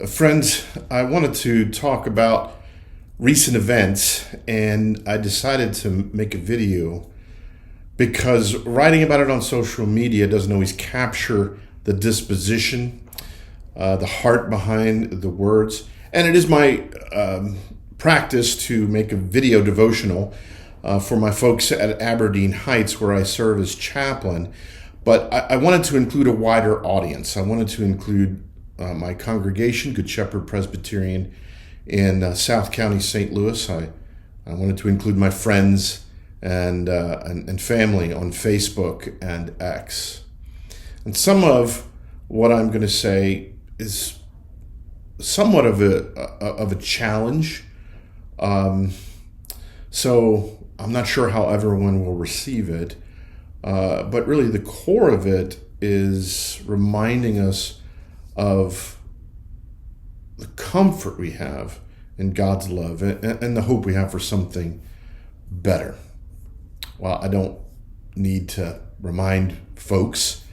Friends, I wanted to talk about recent events, and I decided to make a video because writing about it on social media doesn't always capture the disposition, the heart behind the words. And it is my practice to make a video devotional for my folks at Aberdeen Heights, where I serve as chaplain. But I wanted to include a wider audience. I wanted to include my congregation, Good Shepherd Presbyterian in South County, St. Louis. I wanted to include my friends and family on Facebook and X. And some of what I'm going to say is somewhat of a challenge. So I'm not sure how everyone will receive it. But really the core of it is reminding us of the comfort we have in God's love and the hope we have for something better. Well, I don't need to remind folks,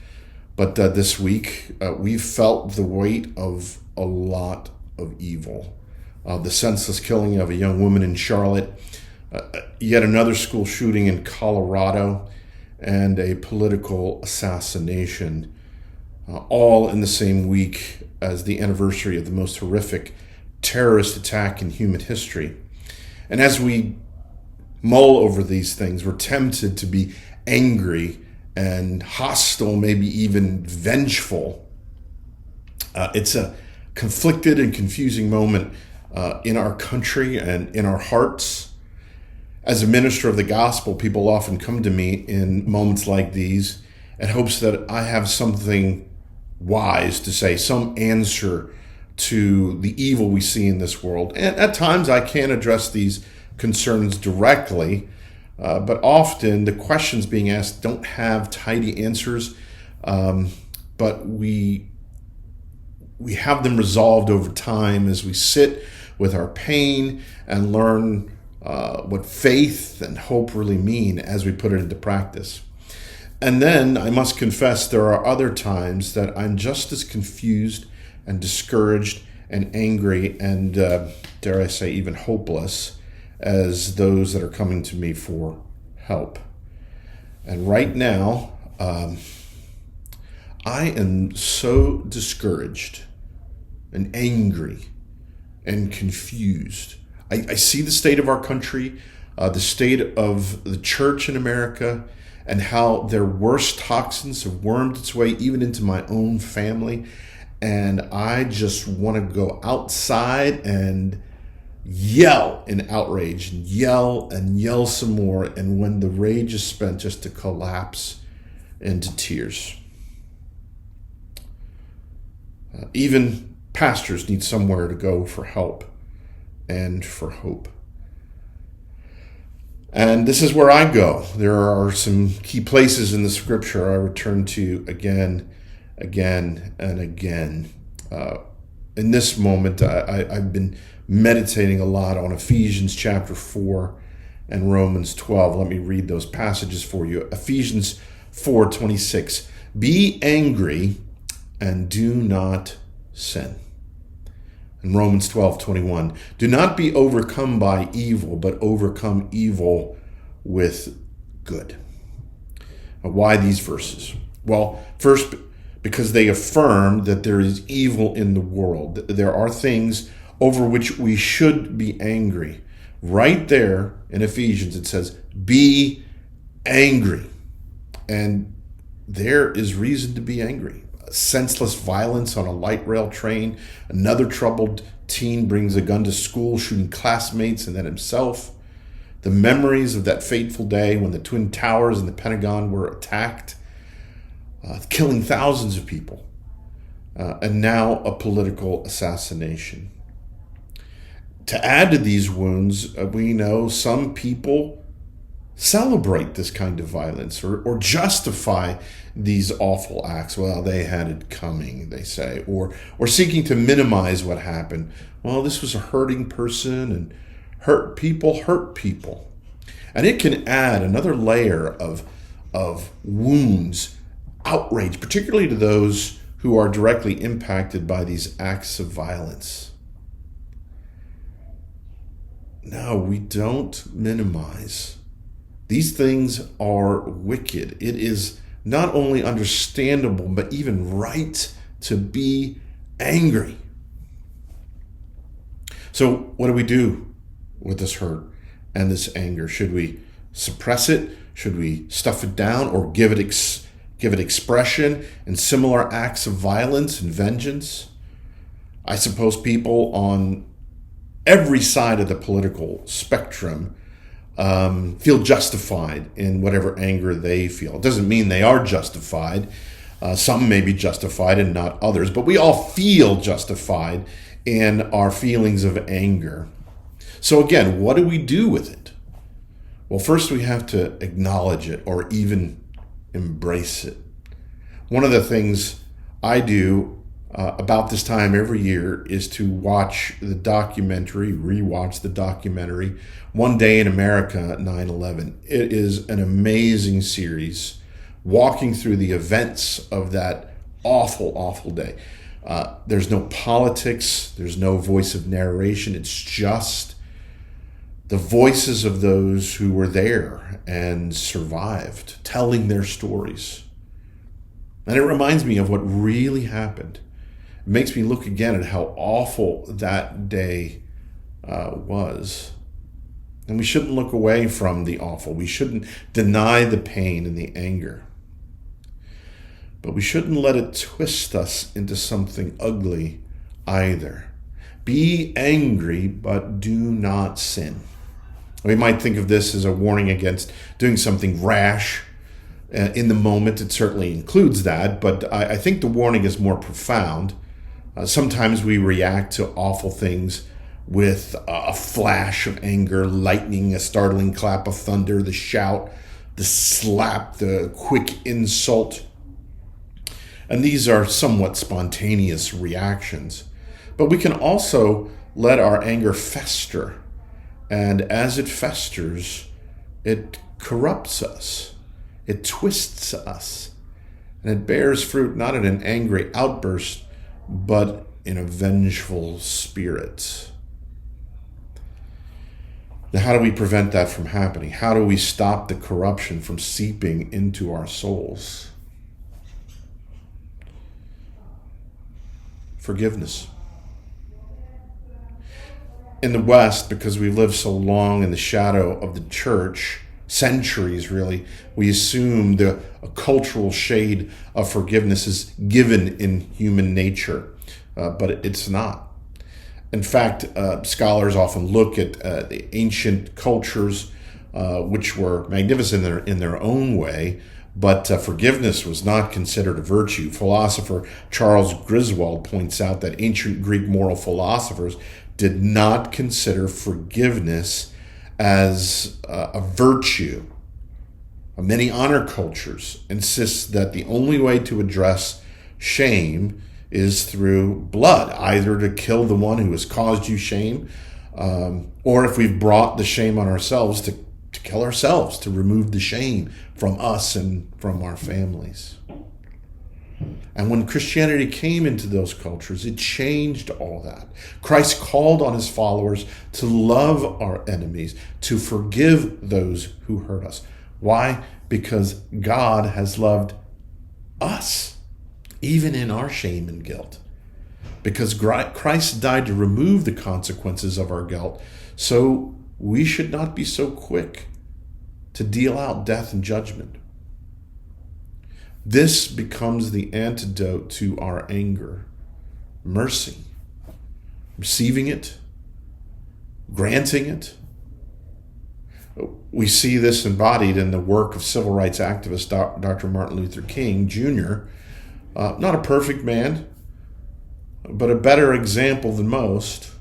but this week we've felt the weight of a lot of evil. The senseless killing of a young woman in Charlotte, yet another school shooting in Colorado, and a political assassination, all in the same week as the anniversary of the most horrific terrorist attack in human history. And as we mull over these things, we're tempted to be angry and hostile, maybe even vengeful. It's a conflicted and confusing moment in our country and in our hearts. As a minister of the gospel, people often come to me in moments like these in hopes that I have something wise to say, some answer to the evil we see in this world. And at times I can address these concerns directly, but often the questions being asked don't have tidy answers, but we have them resolved over time as we sit with our pain and learn what faith and hope really mean as we put it into practice. And then I must confess there are other times that I'm just as confused and discouraged and angry and, dare I say, even hopeless as those that are coming to me for help. And right now, I am so discouraged and angry and confused. I see the state of our country, the state of the church in America, and how their worst toxins have wormed its way even into my own family. And I just want to go outside and yell in outrage and yell some more. And when the rage is spent, just to collapse into tears. Even pastors need somewhere to go for help and for hope. And this is where I go. There are some key places in the scripture I return to again and again. In this moment, I've been meditating a lot on Ephesians chapter 4 and Romans 12. Let me read those passages for you. Ephesians 4:26. Be angry and do not sin. In Romans 12:21, do not be overcome by evil, but overcome evil with good. Now, why these verses? Well, first, because they affirm that there is evil in the world. There are things over which we should be angry. Right there in Ephesians, it says, be angry. And there is reason to be angry. Senseless violence on a light rail train. Another troubled teen brings a gun to school, shooting classmates and then himself. The memories of that fateful day when the Twin Towers and the Pentagon were attacked, killing thousands of people. And now a political assassination. To add to these wounds, we know some people celebrate this kind of violence or justify these awful acts. Well, they had it coming, they say, or seeking to minimize what happened. Well, this was a hurting person, and hurt people. And it can add another layer of wounds, outrage, particularly to those who who are directly impacted by these acts of violence. No, we don't minimize. These things are wicked. It is not only understandable, but even right to be angry. So what do we do with this hurt and this anger? Should we suppress it? Should we stuff it down, or give it expression in similar acts of violence and vengeance? I suppose people on every side of the political spectrum feel justified in whatever anger they feel. It doesn't mean they are justified. Some may be justified and not others, but we all feel justified in our feelings of anger. So again, what do we do with it? Well, first we have to acknowledge it, or even embrace it. One of the things I do about this time every year is to rewatch the documentary, One Day in America, 9/11. It is an amazing series, walking through the events of that awful, awful day. There's no politics, there's no voice of narration. It's just the voices of those who were there and survived, telling their stories. And it reminds me of what really happened. It makes me look again at how awful that day was. And we shouldn't look away from the awful. We shouldn't deny the pain and the anger. But we shouldn't let it twist us into something ugly either. Be angry, but do not sin. We might think of this as a warning against doing something rash in the moment. It certainly includes that, but I think the warning is more profound. Sometimes we react to awful things with a flash of anger, lightning, a startling clap of thunder, the shout, the slap, the quick insult. And these are somewhat spontaneous reactions. But we can also let our anger fester. And as it festers, it corrupts us. It twists us. And it bears fruit not in an angry outburst, but in a vengeful spirit. Now, how do we prevent that from happening? How do we stop the corruption from seeping into our souls? Forgiveness. In the West, because we lived so long in the shadow of the church, centuries really, we assume a cultural shade of forgiveness is given in human nature, but it's not. In fact, scholars often look at the ancient cultures, which were magnificent in their own way, but forgiveness was not considered a virtue. Philosopher Charles Griswold points out that ancient Greek moral philosophers did not consider forgiveness as a virtue. Many honor cultures insist that the only way to address shame is through blood, either to kill the one who has caused you shame, or if we've brought the shame on ourselves, to kill ourselves, to remove the shame from us and from our families. And when Christianity came into those cultures, it changed all that. Christ called on his followers to love our enemies, to forgive those who hurt us. Why? Because God has loved us, even in our shame and guilt. Because Christ died to remove the consequences of our guilt, so we should not be so quick to deal out death and judgment. This becomes the antidote to our anger. Mercy. Receiving it. Granting it. We see this embodied in the work of civil rights activist Dr. Martin Luther King Jr. Not a perfect man, but a better example than most.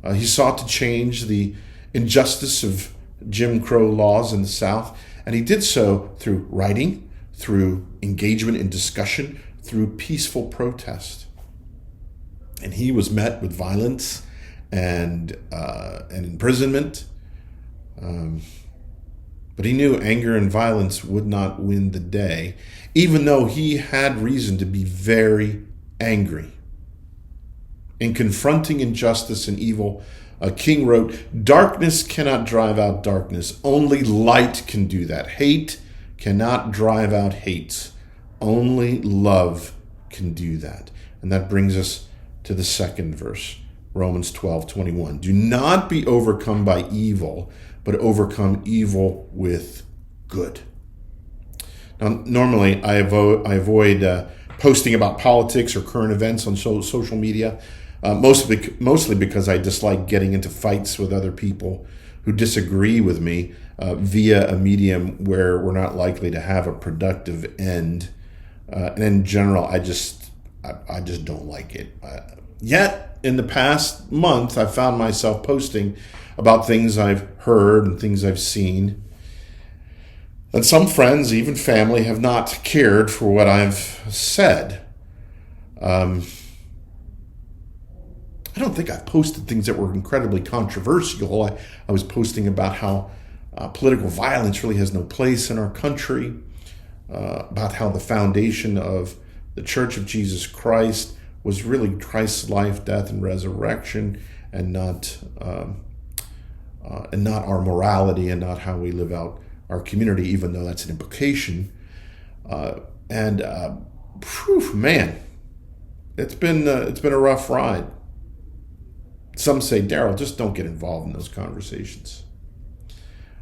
He sought to change the injustice of Jim Crow laws in the South, and he did so through writing, through engagement in discussion, through peaceful protest. And he was met with violence and imprisonment. But he knew anger and violence would not win the day, even though he had reason to be very angry. In confronting injustice and evil, a king wrote, "Darkness cannot drive out darkness. Only light can do that. Hate cannot drive out hate. Only love can do that." And that brings us to the second verse, Romans 12:21. "Do not be overcome by evil, but overcome evil with good." Now, normally I avoid posting about politics or current events on social media, mostly because I dislike getting into fights with other people who disagree with me via a medium where we're not likely to have a productive end. And in general, I just don't like it. Yet, in the past month, I've found myself posting about things I've heard and things I've seen. And some friends, even family, have not cared for what I've said. I don't think I've posted things that were incredibly controversial. I was posting about how political violence really has no place in our country, about how the foundation of the Church of Jesus Christ was really Christ's life, death, and resurrection, and not our morality and not how we live out our community, even though that's an implication. Man, it's been a rough ride. Some say, "Daryl, just don't get involved in those conversations."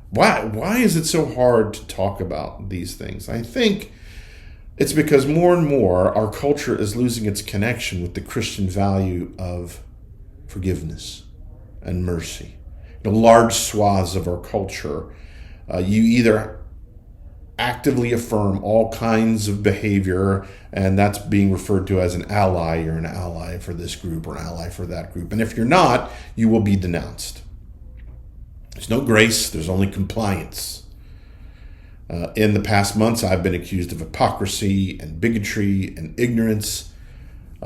Why is it so hard to talk about these things? I think it's because more and more our culture is losing its connection with the Christian value of forgiveness and mercy. Large swaths of our culture, you either actively affirm all kinds of behavior, and that's being referred to as an ally. You're an ally for this group or an ally for that group. And if you're not, you will be denounced. There's no grace, there's only compliance. In the past months, I've been accused of hypocrisy and bigotry and ignorance,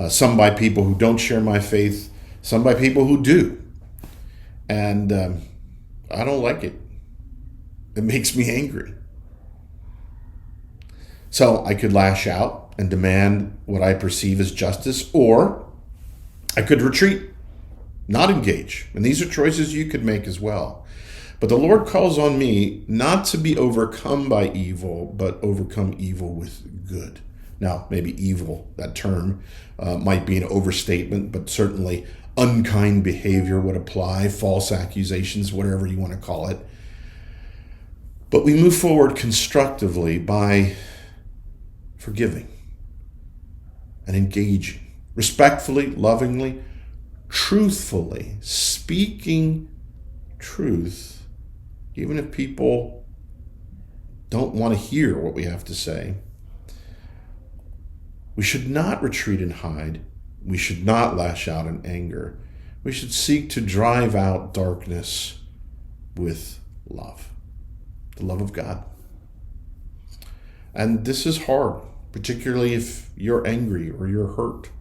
some by people who don't share my faith, some by people who do. And I don't like it. It makes me angry. So I could lash out and demand what I perceive as justice, or I could retreat, not engage. And these are choices you could make as well. But the Lord calls on me not to be overcome by evil, but overcome evil with good. Now, maybe evil, that term, might be an overstatement, but certainly unkind behavior would apply, false accusations, whatever you want to call it. But we move forward constructively by forgiving and engaging, respectfully, lovingly, truthfully, speaking truth, even if people don't want to hear what we have to say. We should not retreat and hide. We should not lash out in anger. We should seek to drive out darkness with love, the love of God. And this is hard, particularly if you're angry or you're hurt.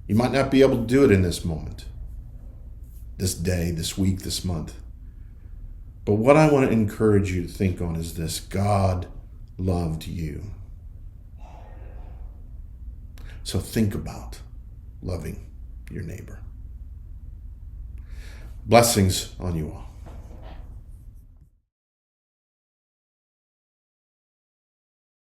You might not be able to do it in this moment, this day, this week, this month. But what I want to encourage you to think on is this: God loved you. So think about loving your neighbor. Blessings on you all.